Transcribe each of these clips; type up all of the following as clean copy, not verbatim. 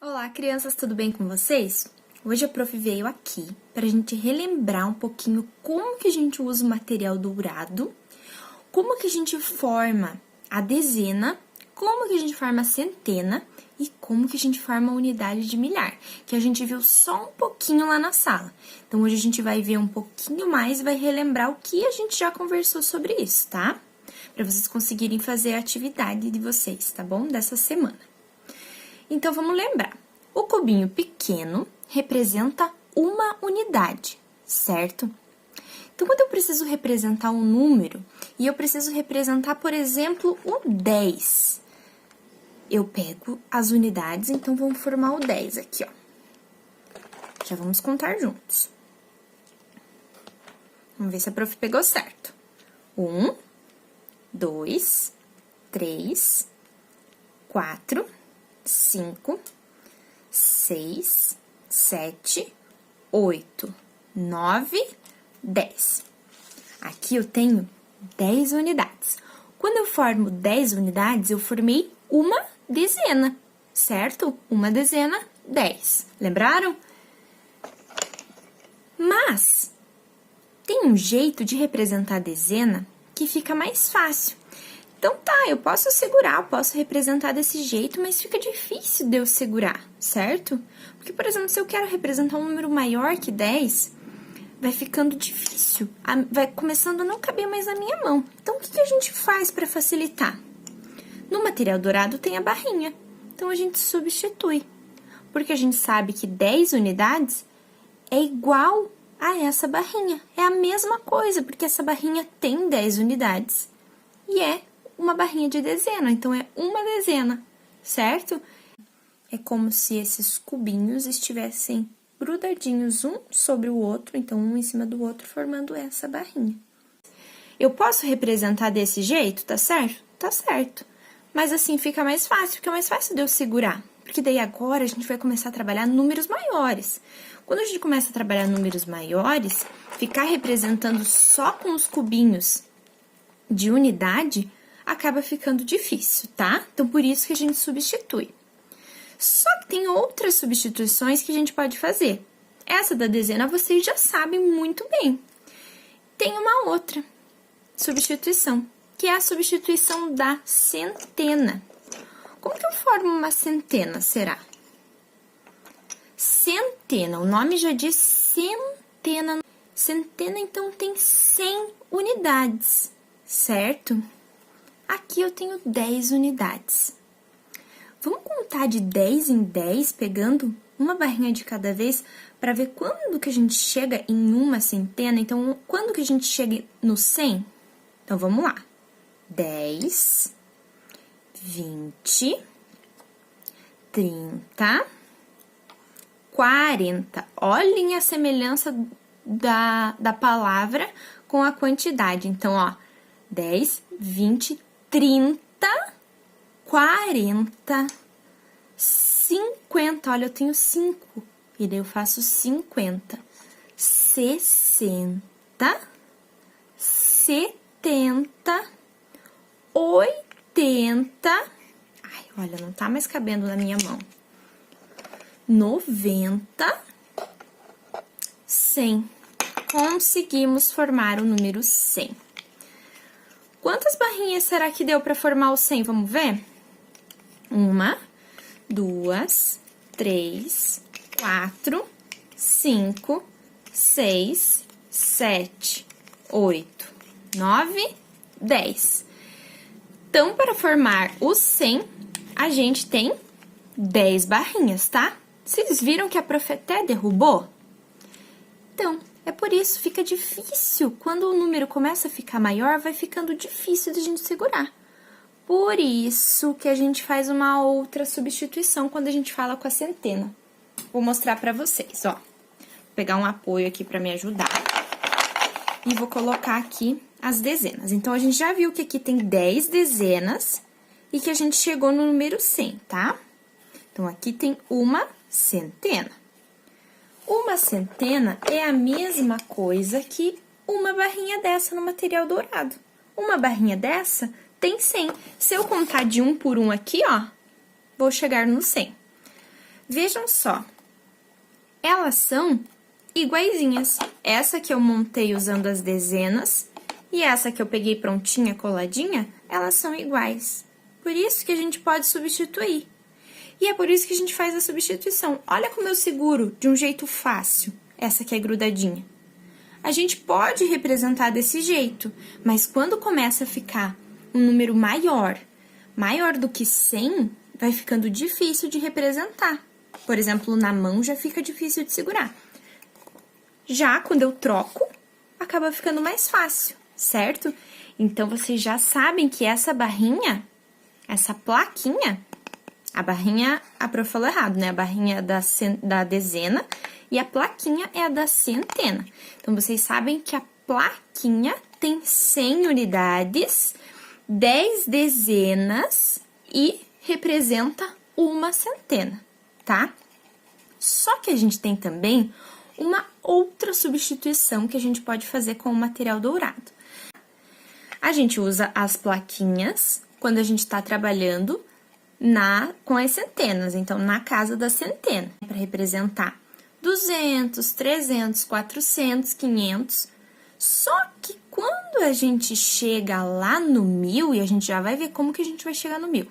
Olá, crianças, tudo bem com vocês? Hoje a prof veio aqui para a gente relembrar um pouquinho como que a gente usa o material dourado, como que a gente forma a dezena, como que a gente forma a centena e como que a gente forma a unidade de milhar, que a gente viu só um pouquinho lá na sala. Então, hoje a gente vai ver um pouquinho mais e vai relembrar o que a gente já conversou sobre isso, tá? Para vocês conseguirem fazer a atividade de vocês, tá bom? Dessa semana. Então, vamos lembrar. O cubinho pequeno representa uma unidade, certo? Então, quando eu preciso representar um número, e eu preciso representar, por exemplo, o 10, eu pego as unidades, então, vamos formar o 10 aqui, ó. Já vamos contar juntos. Vamos ver se a prof pegou certo. 1, 2, 3, 4, 5, 6, 7, 8, 9, 10. Aqui eu tenho 10 unidades. Quando eu formo 10 unidades, eu formei uma dezena, certo? Uma dezena, 10. Lembraram? Mas tem um jeito de representar a dezena que fica mais fácil. Então, tá, eu posso segurar, eu posso representar desse jeito, mas fica difícil de eu segurar, certo? Porque, por exemplo, se eu quero representar um número maior que 10, vai ficando difícil, vai começando a não caber mais na minha mão. Então, o que a gente faz para facilitar? No material dourado tem a barrinha, então a gente substitui, porque a gente sabe que 10 unidades é igual a essa barrinha, é a mesma coisa, porque essa barrinha tem 10 unidades e é uma barrinha de dezena, então é uma dezena, certo? É como se esses cubinhos estivessem grudadinhos um sobre o outro, então um em cima do outro, formando essa barrinha. Eu posso representar desse jeito, tá certo? Tá certo. Mas assim fica mais fácil, porque é mais fácil de eu segurar. Porque daí agora a gente vai começar a trabalhar números maiores. Quando a gente começa a trabalhar números maiores, ficar representando só com os cubinhos de unidade acaba ficando difícil, tá? Então, por isso que a gente substitui. Só que tem outras substituições que a gente pode fazer. Essa da dezena vocês já sabem muito bem. Tem uma outra substituição, que é a substituição da centena. Como que eu formo uma centena, será? Centena, o nome já diz centena. Centena, então, tem 100 unidades, certo? Aqui eu tenho 10 unidades. Vamos contar de 10 em 10, pegando uma barrinha de cada vez, para ver quando que a gente chega em uma centena. Então, quando que a gente chega no 100? Então, vamos lá. 10, 20, 30, 40. Olhem a semelhança da palavra com a quantidade. Então, ó, 10, 20, 30, 40, 50. Olha, eu tenho 5. E daí eu faço 50. 60, 70, 80. Ai, olha, não tá mais cabendo na minha mão. 90, 100. Conseguimos formar o número 100. Quantas barrinhas será que deu para formar o 100? Vamos ver? 1, 2, 3, 4, 5, 6, 7, 8, 9, 10. Então, para formar o 100, a gente tem 10 barrinhas, tá? Vocês viram que a prof até derrubou? Então, é por isso, fica difícil. Quando o número começa a ficar maior, vai ficando difícil de a gente segurar. Por isso que a gente faz uma outra substituição quando a gente fala com a centena. Vou mostrar pra vocês, ó. Vou pegar um apoio aqui pra me ajudar. E vou colocar aqui as dezenas. Então, a gente já viu que aqui tem 10 dezenas e que a gente chegou no número 100, tá? Então, aqui tem uma centena. Uma centena é a mesma coisa que uma barrinha dessa no material dourado. Uma barrinha dessa tem 100. Se eu contar de um por um aqui, ó, vou chegar no 100. Vejam só, elas são iguaizinhas. Essa que eu montei usando as dezenas e essa que eu peguei prontinha, coladinha, elas são iguais. Por isso que a gente pode substituir. E é por isso que a gente faz a substituição. Olha como eu seguro de um jeito fácil essa que é grudadinha. A gente pode representar desse jeito, mas quando começa a ficar um número maior do que 100, vai ficando difícil de representar. Por exemplo, na mão já fica difícil de segurar. Já quando eu troco, acaba ficando mais fácil, certo? Então, vocês já sabem que essa barrinha, essa plaquinha, a barrinha, a prof falou errado, né? A barrinha da dezena e a plaquinha é a da centena. Então, vocês sabem que a plaquinha tem 100 unidades, 10 dezenas e representa uma centena, tá? Só que a gente tem também uma outra substituição que a gente pode fazer com o material dourado. A gente usa as plaquinhas quando a gente está trabalhando com as centenas, então na casa da centena, para representar 200, 300, 400, 500. Só que quando a gente chega lá no 1000, e a gente já vai ver como que a gente vai chegar no 1000,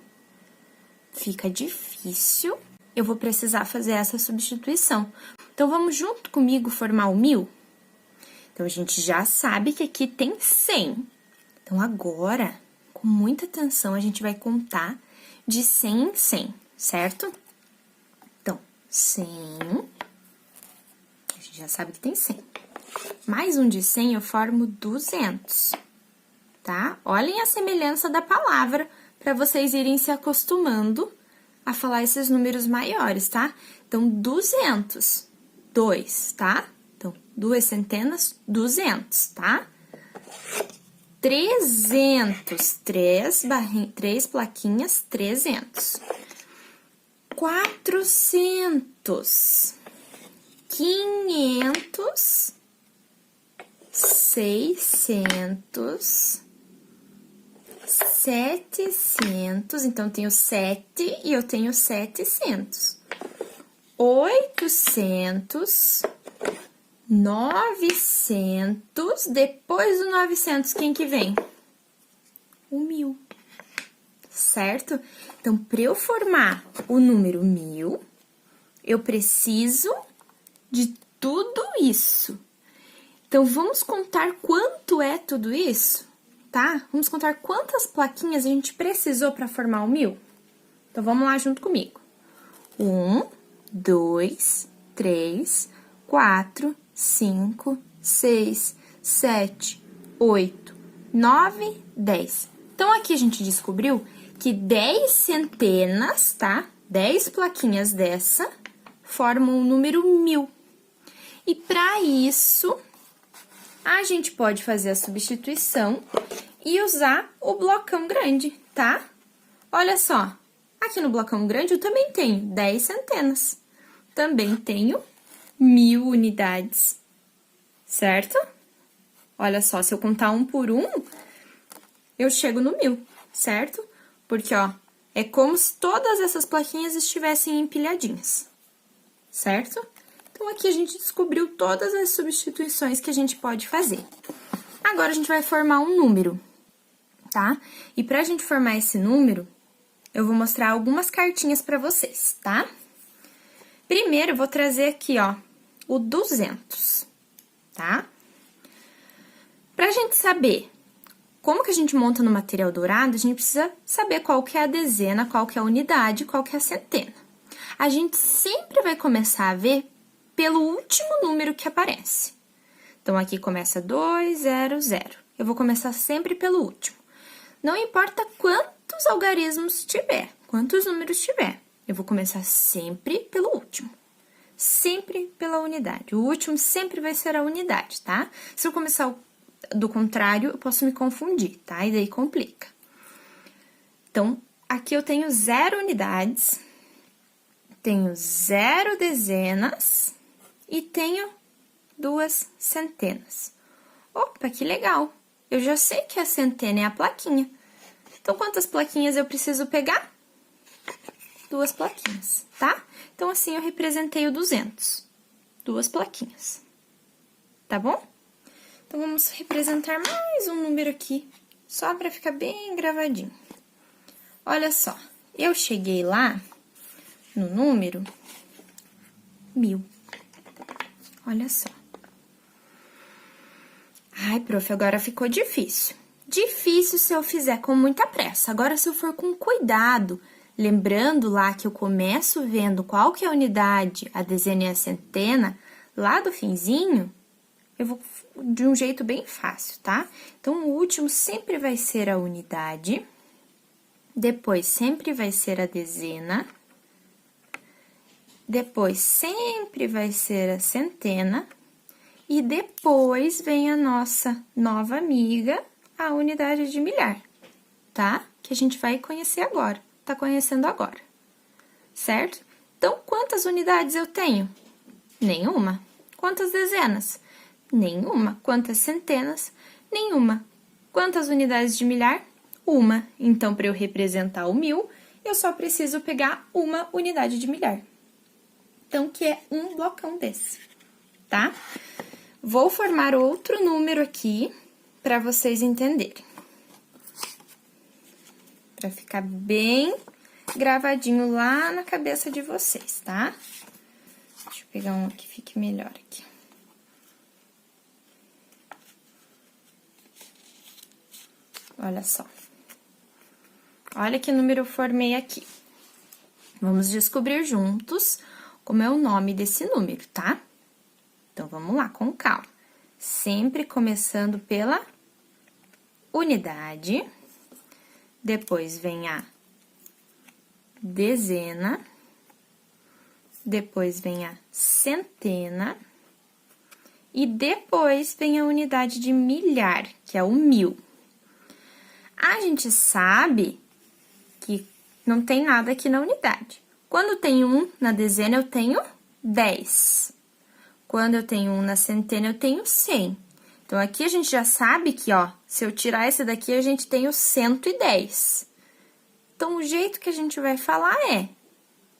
fica difícil, eu vou precisar fazer essa substituição. Então, vamos junto comigo formar o 1000? Então, a gente já sabe que aqui tem 100. Então, agora, com muita atenção, a gente vai contar de 100 em 100, certo? Então, 100, a gente já sabe que tem 100. Mais um de 100, eu formo 200, tá? Olhem a semelhança da palavra, para vocês irem se acostumando a falar esses números maiores, tá? Então, 200, 2, tá? Então, 2 centenas, 200, tá? 300, 3 plaquinhas, 300. 400, 500, 600, 700, então eu tenho 7 e eu tenho 700. 800, 900, depois do 900, quem que vem? O 1000, certo? Então, para eu formar o número 1000, eu preciso de tudo isso. Então, vamos contar quanto é tudo isso, tá? Vamos contar quantas plaquinhas a gente precisou para formar o 1000? Então, vamos lá junto comigo. 1, 2, 3, 4, 5, 6, 7, 8, 9, 10. Então, aqui a gente descobriu que 10 centenas, tá? 10 plaquinhas dessa formam o número 1000. E para isso, a gente pode fazer a substituição e usar o blocão grande, tá? Olha só, aqui no blocão grande eu também tenho 10 centenas. Também tenho 1000 unidades, certo? Olha só, se eu contar um por um, eu chego no 1000, certo? Porque, ó, é como se todas essas plaquinhas estivessem empilhadinhas, certo? Então, aqui a gente descobriu todas as substituições que a gente pode fazer. Agora, a gente vai formar um número, tá? E pra gente formar esse número, eu vou mostrar algumas cartinhas pra vocês, tá? Primeiro, eu vou trazer aqui, ó, o 200, tá? Pra gente saber como que a gente monta no material dourado, a gente precisa saber qual que é a dezena, qual que é a unidade, qual que é a centena. A gente sempre vai começar a ver pelo último número que aparece. Então, aqui começa 200. Eu vou começar sempre pelo último. Não importa quantos algarismos tiver, quantos números tiver, eu vou começar sempre pelo último. Sempre pela unidade. O último sempre vai ser a unidade, tá? Se eu começar do contrário, eu posso me confundir, tá? E daí complica. Então, aqui eu tenho 0 unidades, tenho 0 dezenas e tenho 2 centenas. Opa, que legal! Eu já sei que a centena é a plaquinha. Então, quantas plaquinhas eu preciso pegar? 2 plaquinhas, tá? Então, assim, eu representei o 200. 2 plaquinhas. Tá bom? Então, vamos representar mais um número aqui, só para ficar bem gravadinho. Olha só, eu cheguei lá no número 1000. Olha só. Ai, prof, agora ficou difícil. Difícil se eu fizer com muita pressa. Agora, se eu for com cuidado, lembrando lá que eu começo vendo qual que é a unidade, a dezena e a centena, lá do finzinho, eu vou de um jeito bem fácil, tá? Então, o último sempre vai ser a unidade, depois sempre vai ser a dezena, depois sempre vai ser a centena, e depois vem a nossa nova amiga, a unidade de milhar, tá? Que a gente vai conhecer agora, tá conhecendo agora, certo? Então, quantas unidades eu tenho? Nenhuma. Quantas dezenas? Nenhuma. Quantas centenas? Nenhuma. Quantas unidades de milhar? Uma. Então, para eu representar o 1000, eu só preciso pegar uma unidade de milhar. Então, que é um blocão desse, tá? Vou formar outro número aqui para vocês entenderem. Para ficar bem gravadinho lá na cabeça de vocês, tá? Deixa eu pegar um que fique melhor aqui. Olha só. Olha que número eu formei aqui. Vamos descobrir juntos como é o nome desse número, tá? Então, vamos lá, com calma. Sempre começando pela unidade, depois vem a dezena, depois vem a centena, e depois vem a unidade de milhar, que é o 1000. A gente sabe que não tem nada aqui na unidade. Quando tem 1 na dezena, eu tenho 10. Quando eu tenho 1 na centena, eu tenho 100. Então, aqui a gente já sabe que, ó, se eu tirar esse daqui, a gente tem o 110. Então, o jeito que a gente vai falar é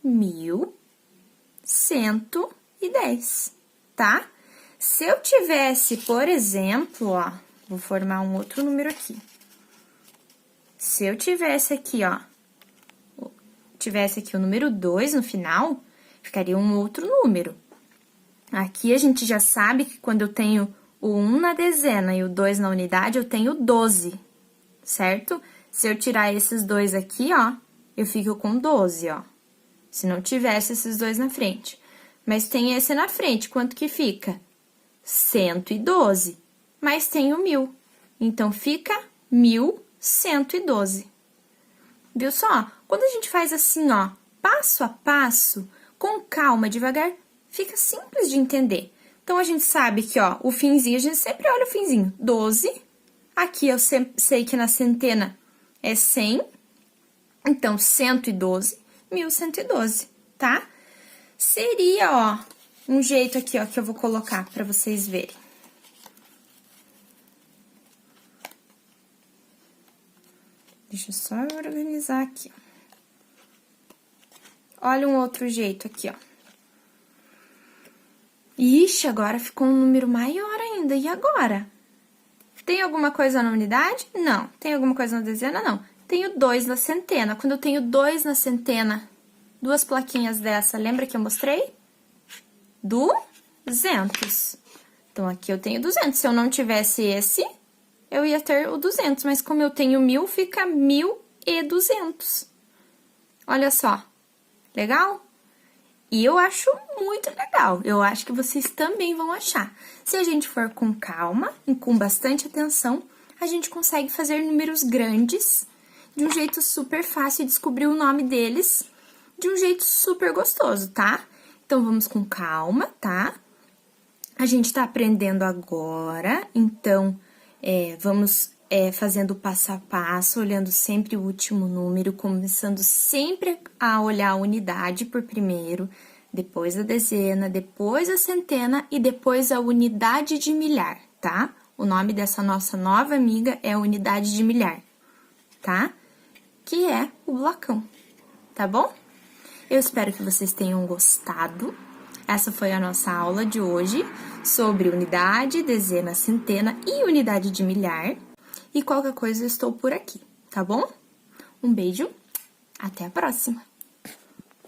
1110, tá? Se eu tivesse, por exemplo, ó, vou formar um outro número aqui. Se eu tivesse aqui, ó, tivesse aqui o número 2 no final, ficaria um outro número. Aqui a gente já sabe que quando eu tenho o 1 na dezena e o 2 na unidade, eu tenho 12, certo? Se eu tirar esses dois aqui, ó, eu fico com 12, ó. Se não tivesse esses dois na frente. Mas tem esse na frente, quanto que fica? 112. Mas tem o 1000. Então, fica 1112. Viu só? Quando a gente faz assim, ó, passo a passo, com calma, devagar, fica simples de entender. Então, a gente sabe que, ó, o finzinho, a gente sempre olha o finzinho, 12. Aqui, eu sei que na centena é 100. Então, 112, 1112, tá? Seria, ó, um jeito aqui, ó, que eu vou colocar pra vocês verem. Deixa eu só organizar aqui, ó. Olha um outro jeito aqui, ó. Ixi, agora ficou um número maior ainda. E agora? Tem alguma coisa na unidade? Não. Tem alguma coisa na dezena? Não. Tenho 2 na centena. Quando eu tenho 2 na centena, 2 plaquinhas dessa, lembra que eu mostrei? 200. Então, aqui eu tenho 200. Se eu não tivesse esse, eu ia ter o 200. Mas como eu tenho 1000, fica 1200. Olha só. Legal? E eu acho muito legal, eu acho que vocês também vão achar. Se a gente for com calma e com bastante atenção, a gente consegue fazer números grandes de um jeito super fácil e descobrir o nome deles de um jeito super gostoso, tá? Então, vamos com calma, tá? A gente tá aprendendo agora, então, vamos fazendo passo a passo, olhando sempre o último número, começando sempre a olhar a unidade por primeiro, depois a dezena, depois a centena e depois a unidade de milhar, tá? O nome dessa nossa nova amiga é unidade de milhar, tá? Que é o blocão, tá bom? Eu espero que vocês tenham gostado. Essa foi a nossa aula de hoje sobre unidade, dezena, centena e unidade de milhar. E qualquer coisa eu estou por aqui, tá bom? Um beijo, até a próxima!